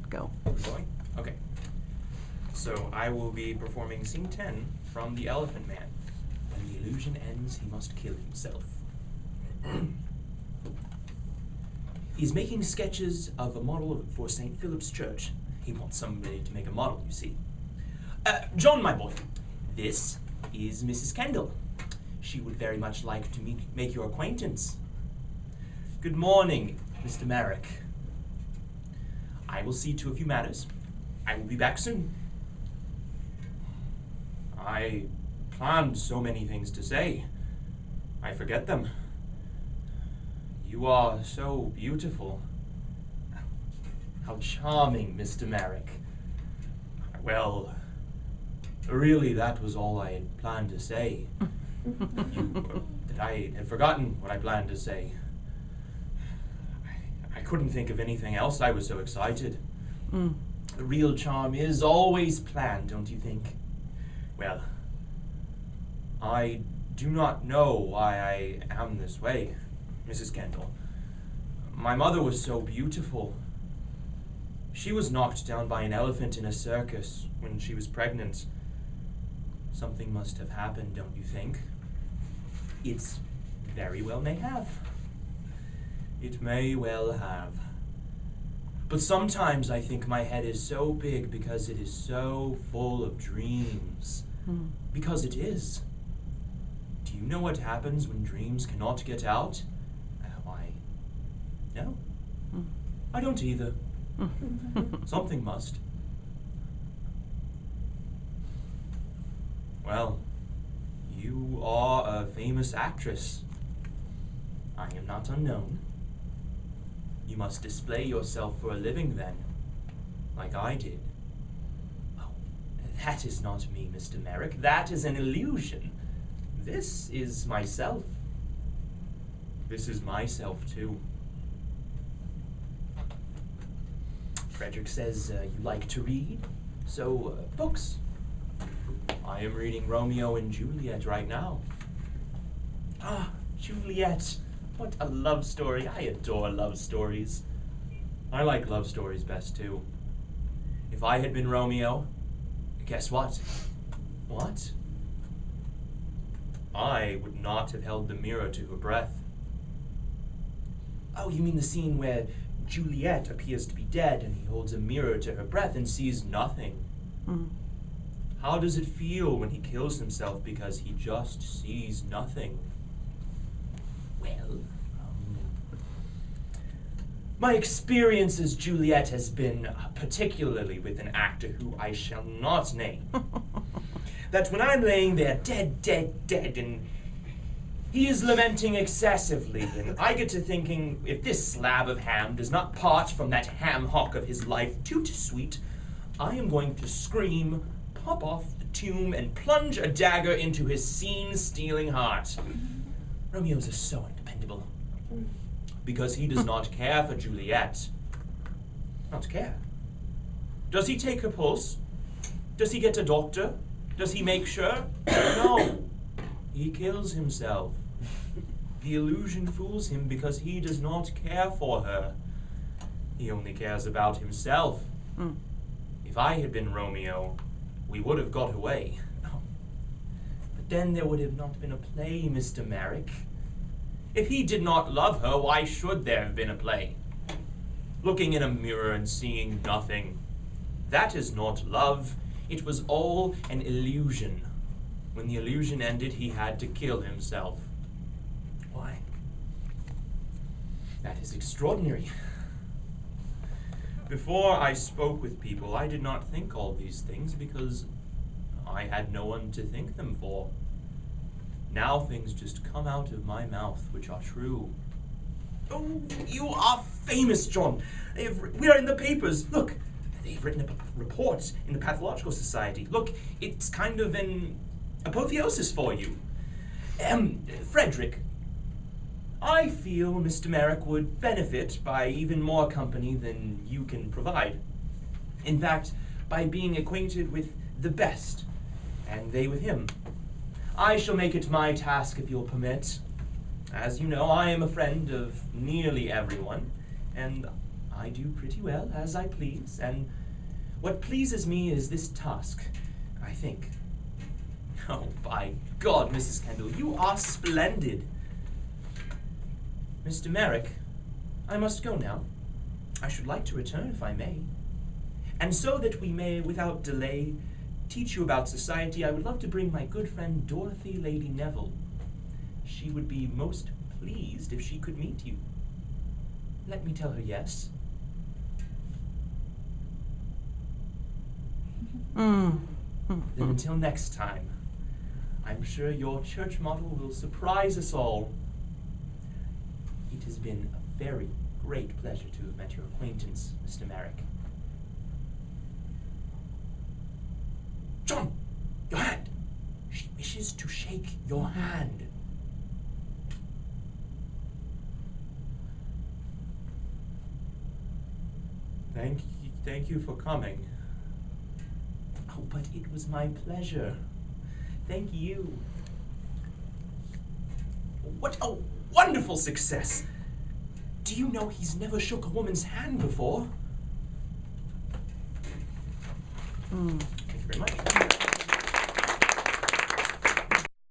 Go. Going? Okay. So I will be performing scene 10 from The Elephant Man. When the illusion ends, he must kill himself. He's making sketches of a model for St. Philip's Church. He wants somebody to make a model, you see. John, my boy, this is Mrs. Kendall. She would very much like to make your acquaintance. Good morning, Mr. Merrick. I will see to a few matters. I will be back soon. I planned so many things to say. I forget them. You are so beautiful. How charming, Mr. Merrick. Well, really, that was all I had planned to say. That I had forgotten what I planned to say. I couldn't think of anything else. I was so excited. The real charm is always planned, don't you think? Well, I do not know why I am this way, Mrs. Kendall. My mother was so beautiful. She was knocked down by an elephant in a circus when she was pregnant. Something must have happened, don't you think? It's very well may have. It may well have. But sometimes I think my head is so big because it is so full of dreams. Because it is. Do you know what happens when dreams cannot get out? Why, no. I don't either. Something must. Well, you are a famous actress. I am not unknown. You must display yourself for a living then, like I did. Oh, that is not me, Mr. Merrick. That is an illusion. This is myself. This is myself, too. Frederick says you like to read, so books. I am reading Romeo and Juliet right now. Ah, Juliet. What a love story. I adore love stories. I like love stories best, too. If I had been Romeo, guess what? What? I would not have held the mirror to her breath. Oh, you mean the scene where Juliet appears to be dead and he holds a mirror to her breath and sees nothing? How does it feel when he kills himself because he just sees nothing? Well, my experience as Juliet has been particularly with an actor who I shall not name. That when I'm laying there dead, and he is lamenting excessively, and I get to thinking, if this slab of ham does not part from that ham hock of his life toot sweet, I am going to scream, pop off the tomb, and plunge a dagger into his scene-stealing heart. Romeo's so undependable. Because he does not care for Juliet. Not care. Does he take her pulse? Does he get a doctor? Does he make sure? No. He kills himself. The illusion fools him because he does not care for her. He only cares about himself. If I had been Romeo, we would have got away. But then there would have not been a play, Mr. Merrick. If he did not love her, why should there have been a play? Looking in a mirror and seeing nothing. That is not love. It was all an illusion. When the illusion ended, he had to kill himself. Why? That is extraordinary. Before I spoke with people, I did not think all these things because I had no one to think them for. Now things just come out of my mouth which are true. Oh, you are famous, John. We are in the papers. Look, they've written a report in the Pathological Society. Look, it's kind of an apotheosis for you. Frederick, I feel Mr. Merrick would benefit by even more company than you can provide. In fact, by being acquainted with the best, and they with him. I shall make it my task if you'll permit. As you know, I am a friend of nearly everyone, and I do pretty well, as I please, and what pleases me is this task, I think. Oh, by God, Mrs. Kendall, you are splendid. Mr. Merrick, I must go now. I should like to return if I may. And so that we may, without delay, teach you about society, I would love to bring my good friend Dorothy Lady Neville. She would be most pleased if she could meet you. Let me tell her yes. Then until next time, I'm sure your church model will surprise us all. It has been a very great pleasure to have met your acquaintance, Mr. Merrick. John, your hand. She wishes to shake your hand. Thank you for coming. Oh, but it was my pleasure. Thank you. What a wonderful success! Do you know he's never shook a woman's hand before? Thank you very much.